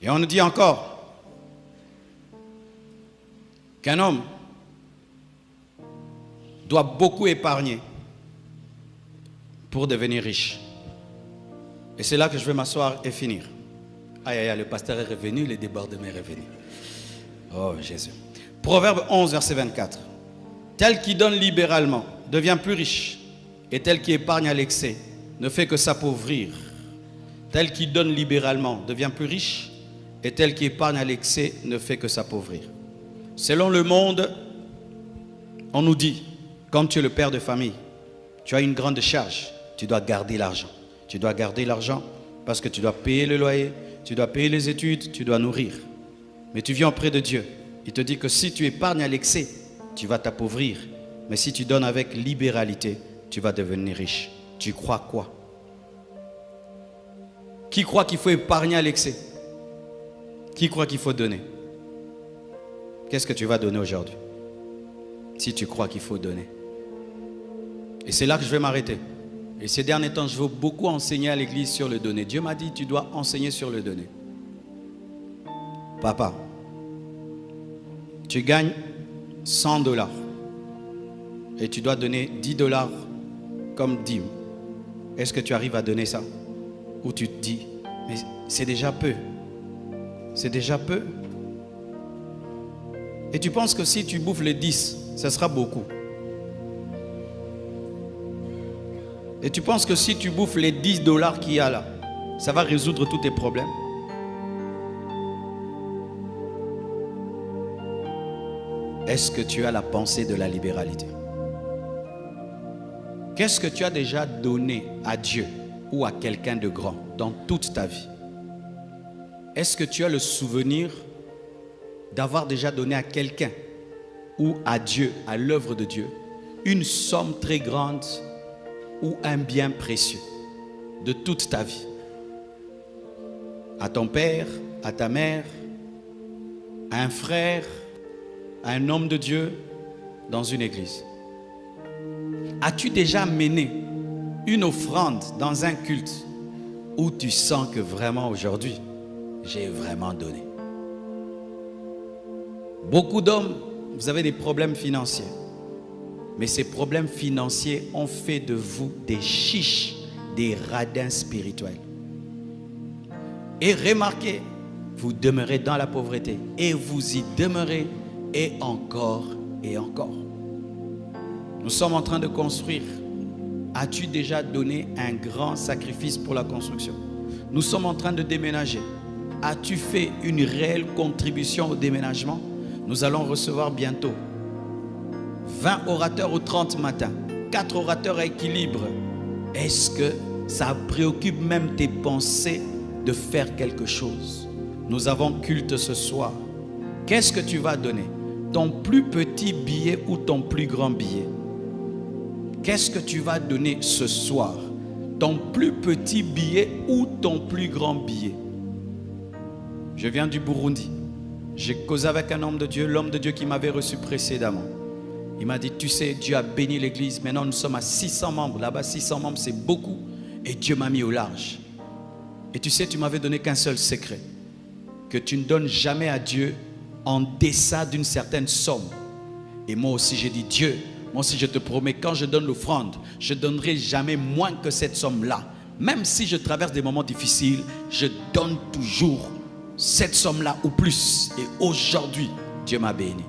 Et on nous dit encore qu'un homme doit beaucoup épargner pour devenir riche. Et c'est là que je vais m'asseoir et finir. Aïe, aïe, aïe, le pasteur est revenu, le débordement est revenu. Oh Jésus. Proverbe 11, verset 24. Tel qui donne libéralement devient plus riche, et tel qui épargne à l'excès ne fait que s'appauvrir. Tel qui donne libéralement devient plus riche, et tel qui épargne à l'excès ne fait que s'appauvrir. Selon le monde, on nous dit, comme tu es le père de famille, tu as une grande charge, tu dois garder l'argent. Tu dois garder l'argent parce que tu dois payer le loyer, tu dois payer les études, tu dois nourrir. Mais tu viens auprès de Dieu. Il te dit que si tu épargnes à l'excès, tu vas t'appauvrir. Mais si tu donnes avec libéralité, tu vas devenir riche. Tu crois quoi? Qui croit qu'il faut épargner à l'excès? Qui croit qu'il faut donner? Qu'est-ce que tu vas donner aujourd'hui? Si tu crois qu'il faut donner. Et c'est là que je vais m'arrêter. Et ces derniers temps, je veux beaucoup enseigner à l'église sur le donner. Dieu m'a dit, tu dois enseigner sur le donner. Papa, tu gagnes 100 $. Et tu dois donner 10 $ comme dîme. Est-ce que tu arrives à donner ça? Ou tu te dis, mais c'est déjà peu. C'est déjà peu. Et tu penses que si tu bouffes les 10, ça sera beaucoup. Et tu penses que si tu bouffes les 10 $ qu'il y a là, ça va résoudre tous tes problèmes? Est-ce que tu as la pensée de la libéralité? Qu'est-ce que tu as déjà donné à Dieu ou à quelqu'un de grand dans toute ta vie? Est-ce que tu as le souvenir d'avoir déjà donné à quelqu'un ou à Dieu, à l'œuvre de Dieu, une somme très grande ou un bien précieux de toute ta vie? À ton père, à ta mère, à un frère, à un homme de Dieu dans une église? As-tu déjà mené une offrande dans un culte où tu sens que vraiment aujourd'hui, j'ai vraiment donné? Beaucoup d'hommes, vous avez des problèmes financiers. Mais ces problèmes financiers ont fait de vous des chiches, des radins spirituels. Et remarquez, vous demeurez dans la pauvreté et vous y demeurez et encore et encore. Nous sommes en train de construire. As-tu déjà donné un grand sacrifice pour la construction? Nous sommes en train de déménager. As-tu fait une réelle contribution au déménagement? Nous allons recevoir bientôt 20 orateurs au 30 matin, 4 orateurs à équilibre. Est-ce que ça préoccupe même tes pensées de faire quelque chose? Nous avons culte ce soir. Qu'est-ce que tu vas donner? Ton plus petit billet ou ton plus grand billet? Qu'est-ce que tu vas donner ce soir? Ton plus petit billet ou ton plus grand billet? Je viens du Burundi. J'ai causé avec un homme de Dieu, l'homme de Dieu qui m'avait reçu précédemment. Il m'a dit, tu sais, Dieu a béni l'église. Maintenant, nous sommes à 600 membres. Là-bas, 600 membres, c'est beaucoup. Et Dieu m'a mis au large. Et tu sais, tu m'avais donné qu'un seul secret. Que tu ne donnes jamais à Dieu en deçà d'une certaine somme. Et moi aussi, j'ai dit, Dieu, moi aussi, je te promets, quand je donne l'offrande, je ne donnerai jamais moins que cette somme-là. Même si je traverse des moments difficiles, je donne toujours cette somme-là ou plus. Et aujourd'hui, Dieu m'a béni.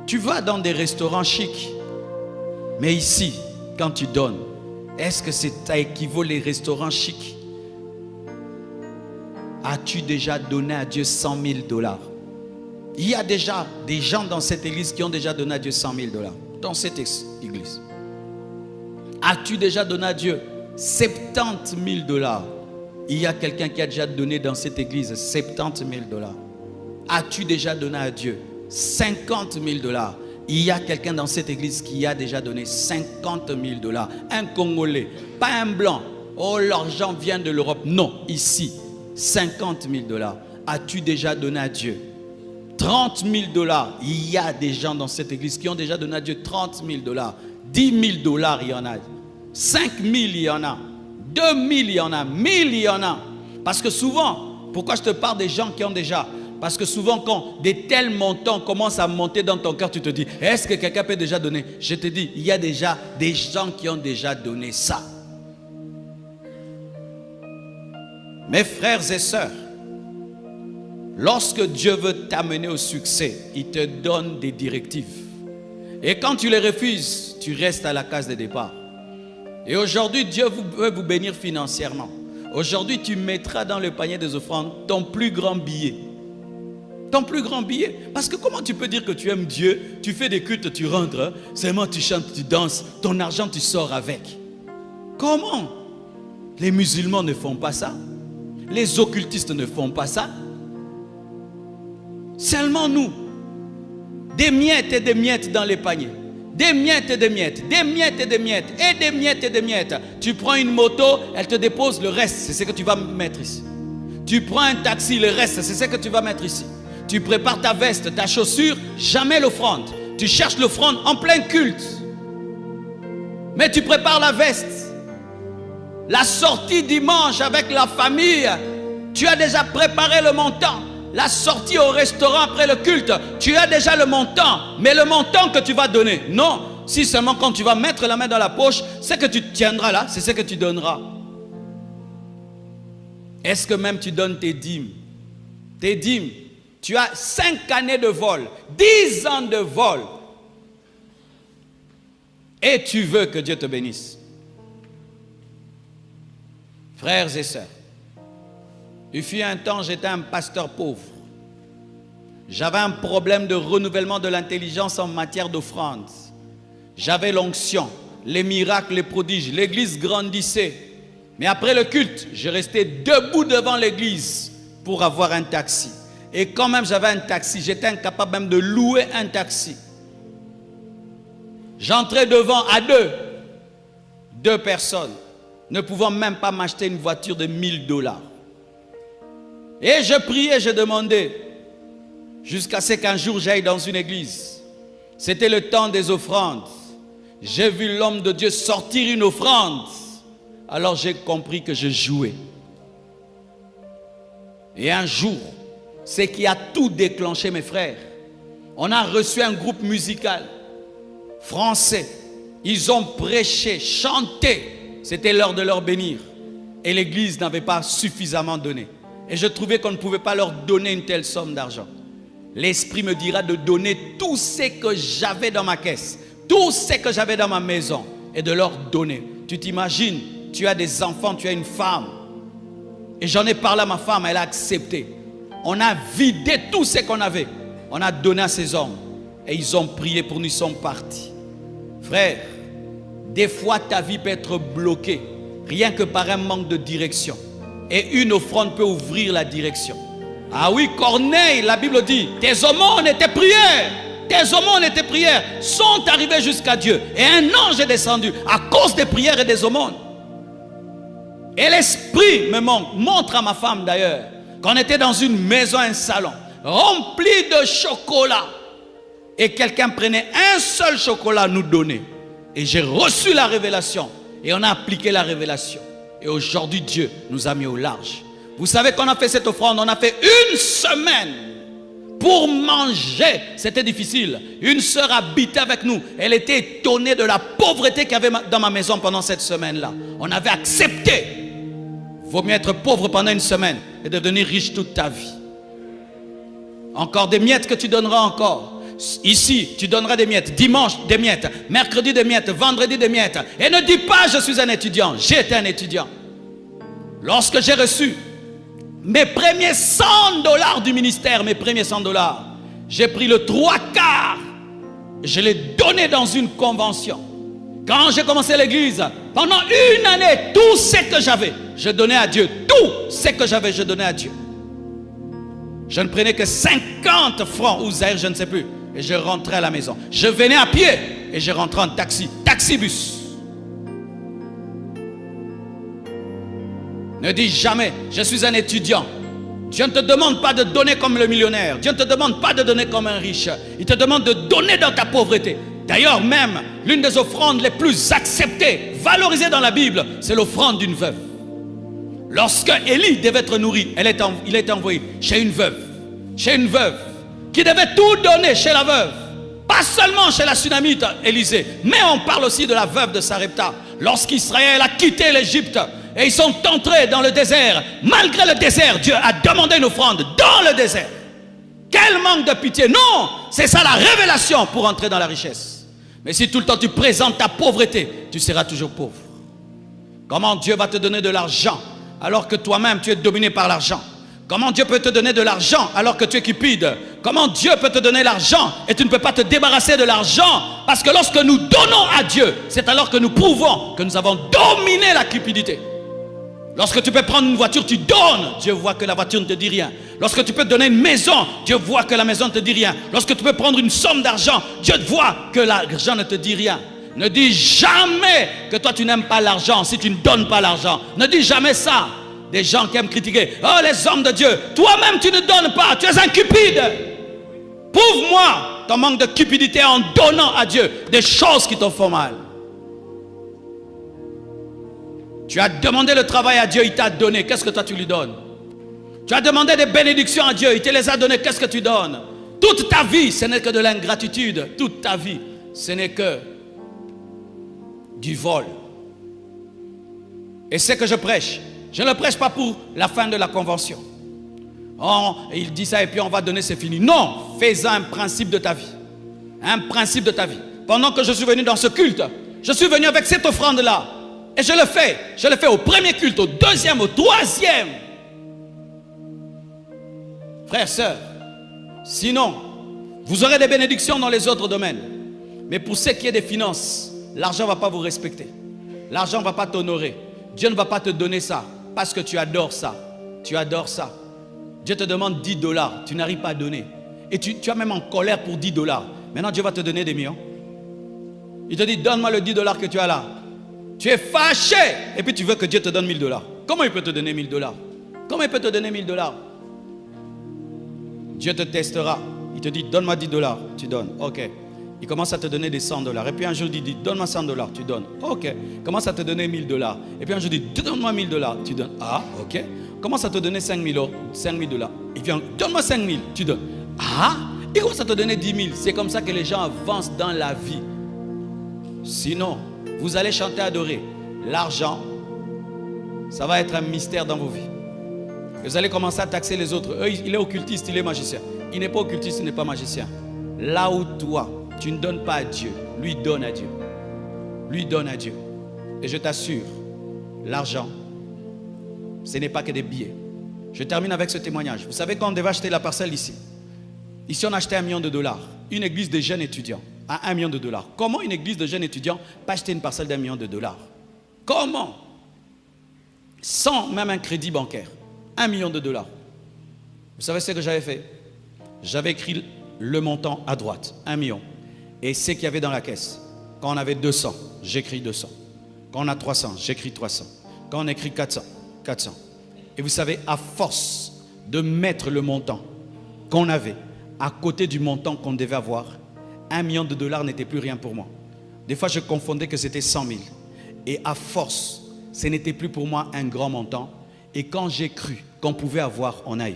Tu vas dans des restaurants chics, mais ici, quand tu donnes, est-ce que ça équivaut les restaurants chics? As-tu déjà donné à Dieu 100 000 $? Il y a déjà des gens dans cette église qui ont déjà donné à Dieu 100 000 $. Dans cette église. As-tu déjà donné à Dieu 70 000 $? Il y a quelqu'un qui a déjà donné dans cette église 70 000 $. As-tu déjà donné à Dieu 50 000 $? Il y a quelqu'un dans cette église qui a déjà donné 50 000 $. Un Congolais, pas un blanc. Oh, l'argent vient de l'Europe. Non, ici, 50 000 $. As-tu déjà donné à Dieu 30 000 $? Il y a des gens dans cette église qui ont déjà donné à Dieu 30 000 $. 10 000 $, il y en a. 5 000, il y en a. 2 000, il y en a. 1 000, il y en a. Parce que souvent, pourquoi je te parle des gens qui ont déjà? Parce que souvent, quand des tels montants commencent à monter dans ton cœur, tu te dis, est-ce que quelqu'un peut déjà donner? Je te dis, il y a déjà des gens qui ont déjà donné ça. Mes frères et sœurs, lorsque Dieu veut t'amener au succès, il te donne des directives. Et quand tu les refuses, tu restes à la case de départ. Et aujourd'hui, Dieu veut vous bénir financièrement. Aujourd'hui, tu mettras dans le panier des offrandes ton plus grand billet. Ton plus grand billet. Parce que comment tu peux dire que tu aimes Dieu, tu fais des cultes, tu rentres, seulement tu chantes, tu danses, ton argent tu sors avec. Comment? Les musulmans ne font pas ça. Les occultistes ne font pas ça. Seulement nous. Des miettes et des miettes dans les paniers. Des miettes et des miettes. Des miettes et des miettes. Et des miettes et des miettes. Tu prends une moto, elle te dépose le reste. C'est ce que tu vas mettre ici. Tu prends un taxi, le reste, c'est ce que tu vas mettre ici. Tu prépares ta veste, ta chaussure, jamais l'offrande. Tu cherches l'offrande en plein culte. Mais tu prépares la veste. La sortie dimanche avec la famille, tu as déjà préparé le montant. La sortie au restaurant après le culte, tu as déjà le montant. Mais le montant que tu vas donner, non. Si seulement quand tu vas mettre la main dans la poche, c'est que tu tiendras là, c'est ce que tu donneras. Est-ce que même tu donnes tes dîmes? Tes dîmes, tu as 5 années de vol, 10 ans de vol. Et tu veux que Dieu te bénisse. Frères et sœurs, il fut un temps, j'étais un pasteur pauvre. J'avais un problème de renouvellement de l'intelligence en matière d'offrande. J'avais l'onction, les miracles, les prodiges. L'église grandissait. Mais après le culte, je restais debout devant l'église pour avoir un taxi. Et quand même j'avais un taxi, j'étais incapable même de louer un taxi. J'entrais devant à deux personnes, ne pouvant même pas m'acheter une voiture de $1000. Et je priais, je demandais, jusqu'à ce qu'un jour j'aille dans une église. C'était le temps des offrandes. J'ai vu l'homme de Dieu sortir une offrande. Alors j'ai compris que je jouais. Et un jour, ce qui a tout déclenché, mes frères, on a reçu un groupe musical français. Ils ont prêché, chanté. C'était l'heure de leur bénir. Et l'église n'avait pas suffisamment donné. Et je trouvais qu'on ne pouvait pas leur donner une telle somme d'argent. L'Esprit me dira de donner tout ce que j'avais dans ma caisse, tout ce que j'avais dans ma maison, et de leur donner. Tu t'imagines, tu as des enfants, tu as une femme. Et j'en ai parlé à ma femme, elle a accepté. On a vidé tout ce qu'on avait. On a donné à ces hommes. Et ils ont prié pour nous, ils sont partis. Frère, des fois ta vie peut être bloquée, rien que par un manque de direction. Et une offrande peut ouvrir la direction. Ah oui, Corneille, la Bible dit, tes aumônes et tes prières, sont arrivées jusqu'à Dieu. Et un ange est descendu à cause des prières et des aumônes. Et l'Esprit me montre à ma femme d'ailleurs, qu'on était dans une maison, un salon, rempli de chocolat. Et quelqu'un prenait un seul chocolat, nous donnait. Et j'ai reçu la révélation. Et on a appliqué la révélation. Et aujourd'hui, Dieu nous a mis au large. Vous savez qu'on a fait cette offrande, on a fait une semaine pour manger. C'était difficile. Une sœur habitait avec nous. Elle était étonnée de la pauvreté qu'il y avait dans ma maison pendant cette semaine-là. On avait accepté. Vaut mieux être pauvre pendant une semaine et devenir riche toute ta vie. Encore des miettes que tu donneras encore. Ici, tu donneras des miettes. Dimanche, des miettes. Mercredi, des miettes. Vendredi, des miettes. Et ne dis pas, je suis un étudiant. J'étais un étudiant. Lorsque j'ai reçu mes premiers $100 du ministère, mes premiers $100, j'ai pris le 3/4. Je l'ai donné dans une convention. Quand j'ai commencé l'église, pendant une année, tout ce que j'avais, je donnais à Dieu. Tout ce que j'avais, je donnais à Dieu. Je ne prenais que 50 francs ou zaïre, je ne sais plus. Et je rentrais à la maison. Je venais à pied et je rentrais en taxi, taxibus. Ne dis jamais, je suis un étudiant. Dieu ne te demande pas de donner comme le millionnaire. Dieu ne te demande pas de donner comme un riche. Il te demande de donner dans ta pauvreté. D'ailleurs, même, l'une des offrandes les plus acceptées, valorisées dans la Bible, c'est l'offrande d'une veuve. Lorsque Élie devait être nourri, il a été envoyé chez une veuve qui devait tout donner chez la veuve. Pas seulement chez la Sunamite Élisée, mais on parle aussi de la veuve de Sarepta. Lorsqu'Israël a quitté l'Égypte et ils sont entrés dans le désert, malgré le désert, Dieu a demandé une offrande dans le désert. Quel manque de pitié! Non, c'est ça la révélation pour entrer dans la richesse. Mais si tout le temps tu présentes ta pauvreté, tu seras toujours pauvre. Comment Dieu va te donner de l'argent alors que toi-même tu es dominé par l'argent? Comment Dieu peut te donner de l'argent alors que tu es cupide? Comment Dieu peut te donner l'argent et tu ne peux pas te débarrasser de l'argent? Parce que lorsque nous donnons à Dieu, c'est alors que nous prouvons que nous avons dominé la cupidité. Lorsque tu peux prendre une voiture, tu donnes. Dieu voit que la voiture ne te dit rien. Lorsque tu peux donner une maison, Dieu voit que la maison ne te dit rien. Lorsque tu peux prendre une somme d'argent, Dieu voit que l'argent ne te dit rien. Ne dis jamais que toi tu n'aimes pas l'argent si tu ne donnes pas l'argent. Ne dis jamais ça. Des gens qui aiment critiquer. Oh, les hommes de Dieu, toi-même tu ne donnes pas, tu es un cupide. Prouve-moi ton manque de cupidité en donnant à Dieu des choses qui te font mal. Tu as demandé le travail à Dieu, il t'a donné. Qu'est-ce que toi tu lui donnes? Tu as demandé des bénédictions à Dieu, il te les a données. Qu'est-ce que tu donnes? Toute ta vie, ce n'est que de l'ingratitude. Toute ta vie, ce n'est que du vol. Et c'est que je prêche. Je ne le prêche pas pour la fin de la convention. Oh, il dit ça et puis on va donner, c'est fini. Non, fais-en un principe de ta vie. Un principe de ta vie. Pendant que je suis venu dans ce culte, je suis venu avec cette offrande-là. Et je le fais. Je le fais au premier culte, au deuxième, au troisième. Frères, sœurs, sinon, vous aurez des bénédictions dans les autres domaines. Mais pour ce qui est des finances, l'argent ne va pas vous respecter. L'argent ne va pas t'honorer. Dieu ne va pas te donner ça parce que tu adores ça. Tu adores ça. Dieu te demande 10 $. Tu n'arrives pas à donner. Et tu es même en colère pour 10 $. Maintenant, Dieu va te donner des millions. Il te dit, donne-moi le 10 $ que tu as là. Tu es fâché. Et puis tu veux que Dieu te donne 1000 $. Comment il peut te donner 1000 $? Comment il peut te donner 1000 $? Dieu te testera. Il te dit, donne-moi 10 $. Tu donnes. Ok. Il commence à te donner des 100 $. Et puis un jour, il dit, donne-moi 100 $. Tu donnes. Ok. Il commence à te donner 1000 $. Et puis un jour, il dit, donne-moi 1000 $. Tu donnes. Ah, ok. Il commence à te donner 5000 $. Il vient, donne-moi 5000. Tu donnes. Ah, il commence à te donner 10 000. C'est comme ça que les gens avancent dans la vie. Sinon, vous allez chanter, adorer. L'argent, ça va être un mystère dans vos vies. Vous allez commencer à taxer les autres. Eux, il est occultiste, il est magicien. Il n'est pas occultiste, il n'est pas magicien. Là où toi, tu ne donnes pas à Dieu, lui donne à Dieu. Lui donne à Dieu. Et je t'assure, l'argent, ce n'est pas que des billets. Je termine avec ce témoignage. Vous savez, quand on devait acheter la parcelle ici, on achetait $1 million. Une église de jeunes étudiants à $1 million. Comment une église de jeunes étudiants peut acheter une parcelle d'$1 million? Comment? Sans même un crédit bancaire. $1 million. Vous savez ce que j'avais fait? J'avais écrit le montant à droite, 1 million. Et ce qu'il y avait dans la caisse. Quand on avait 200, j'écris 200. Quand on a 300, j'écris 300. Quand on écrit 400, 400. Et vous savez, à force de mettre le montant qu'on avait à côté du montant qu'on devait avoir, $1 million n'était plus rien pour moi. Des fois, je confondais que c'était 100 000. Et à force, ce n'était plus pour moi un grand montant. Et quand j'ai cru qu'on pouvait avoir, on a eu.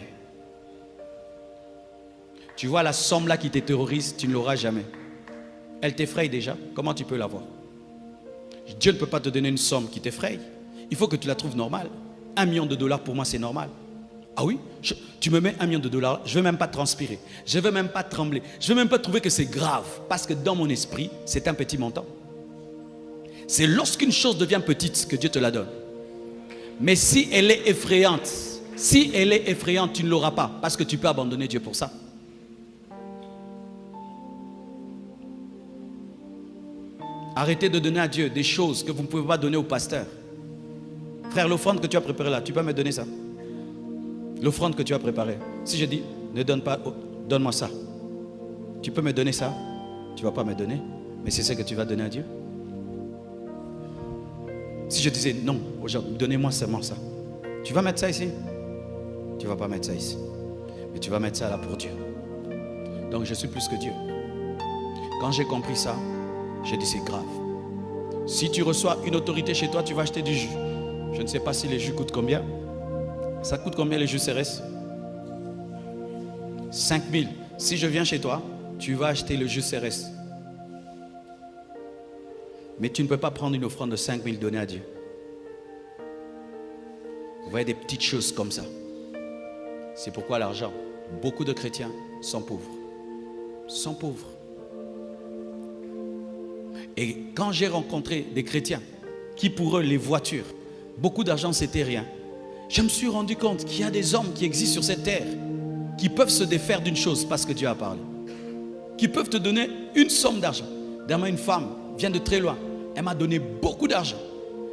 Tu vois la somme là qui te terrorise, tu ne l'auras jamais. Elle t'effraie déjà, comment tu peux l'avoir? Dieu ne peut pas te donner une somme qui t'effraie. Il faut que tu la trouves normale. $1 million pour moi c'est normal. Ah oui, tu me mets $1 million, je ne veux même pas transpirer. Je ne veux même pas trembler. Je ne veux même pas trouver que c'est grave. Parce que dans mon esprit, c'est un petit montant. C'est lorsqu'une chose devient petite que Dieu te la donne. Mais si elle est effrayante, tu ne l'auras pas. Parce que tu peux abandonner Dieu pour ça. Arrêtez de donner à Dieu des choses que vous ne pouvez pas donner au pasteur. Frère, l'offrande que tu as préparée là, tu peux me donner ça? L'offrande que tu as préparée. Si je dis, ne donne pas, donne-moi ça. Tu peux me donner ça? Tu ne vas pas me donner. Mais c'est ce que tu vas donner à Dieu. Si je disais, non, aujourd'hui, donnez-moi seulement ça. Tu vas mettre ça ici? Tu ne vas pas mettre ça ici. Mais tu vas mettre ça là pour Dieu. Donc je suis plus que Dieu. Quand j'ai compris ça, j'ai dit c'est grave. Si tu reçois une autorité chez toi, tu vas acheter du jus. Je ne sais pas si les jus coûtent combien. Ça coûte combien les jus CRS? 5 000. Si je viens chez toi, tu vas acheter le jus CRS. Mais tu ne peux pas prendre une offrande de 5 000 donnée à Dieu. Vous voyez des petites choses comme ça. C'est pourquoi l'argent, beaucoup de chrétiens sont pauvres. Sont pauvres. Et quand j'ai rencontré des chrétiens qui pour eux les voitures, beaucoup d'argent c'était rien, je me suis rendu compte qu'il y a des hommes qui existent sur cette terre qui peuvent se défaire d'une chose parce que Dieu a parlé. Qui peuvent te donner une somme d'argent. Dernièrement, une femme vient de très loin. Elle m'a donné beaucoup d'argent.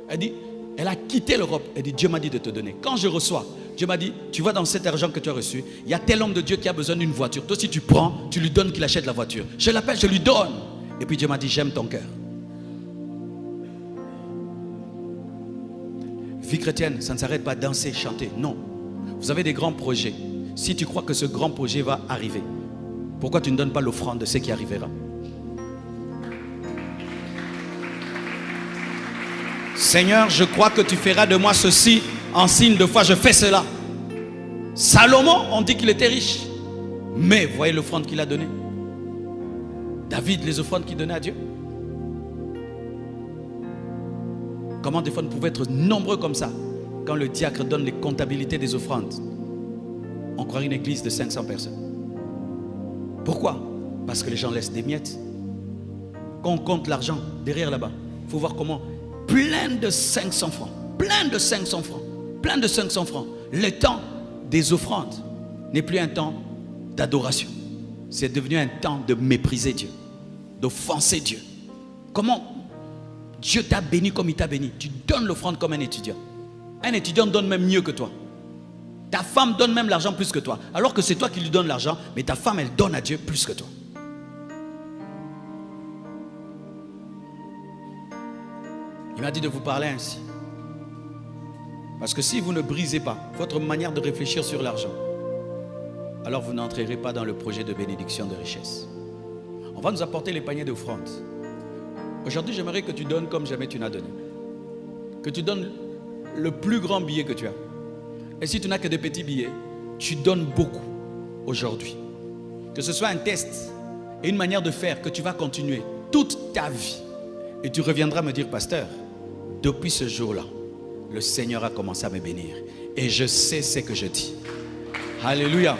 Elle dit, elle a quitté l'Europe. Elle dit, Dieu m'a dit de te donner. Quand je reçois, Dieu m'a dit, tu vois dans cet argent que tu as reçu, il y a tel homme de Dieu qui a besoin d'une voiture. Toi, si tu prends, tu lui donnes qu'il achète la voiture. Je l'appelle, je lui donne. Et puis Dieu m'a dit, j'aime ton cœur. Vie chrétienne, ça ne s'arrête pas danser, chanter. Non. Vous avez des grands projets. Si tu crois que ce grand projet va arriver, pourquoi tu ne donnes pas l'offrande de ce qui arrivera? Seigneur, je crois que tu feras de moi ceci en signe de foi. Je fais cela. Salomon, on dit qu'il était riche. Mais voyez l'offrande qu'il a donnée. David, les offrandes qu'il donnait à Dieu. Comment des fois nous pouvons être nombreux comme ça? Quand le diacre donne les comptabilités des offrandes, on croirait une église de 500 personnes. Pourquoi? Parce que les gens laissent des miettes. Quand on compte l'argent derrière là-bas, il faut voir comment plein de 500 francs, plein de 500 francs, plein de 500 francs. Le temps des offrandes n'est plus un temps d'adoration. C'est devenu un temps de mépriser Dieu, d'offenser Dieu. Comment Dieu t'a béni comme il t'a béni? Tu donnes l'offrande comme un étudiant. Un étudiant donne même mieux que toi. Ta femme donne même l'argent plus que toi. Alors que c'est toi qui lui donnes l'argent, mais ta femme, elle donne à Dieu plus que toi. Il m'a dit de vous parler ainsi. Parce que si vous ne brisez pas votre manière de réfléchir sur l'argent, alors vous n'entrerez pas dans le projet de bénédiction de richesse. On va nous apporter les paniers d'offrande. Aujourd'hui, j'aimerais que tu donnes comme jamais tu n'as donné. Que tu donnes le plus grand billet que tu as. Et si tu n'as que des petits billets, tu donnes beaucoup aujourd'hui. Que ce soit un test et une manière de faire que tu vas continuer toute ta vie. Et tu reviendras me dire, pasteur, depuis ce jour-là, le Seigneur a commencé à me bénir. Et je sais ce que je dis. Alléluia.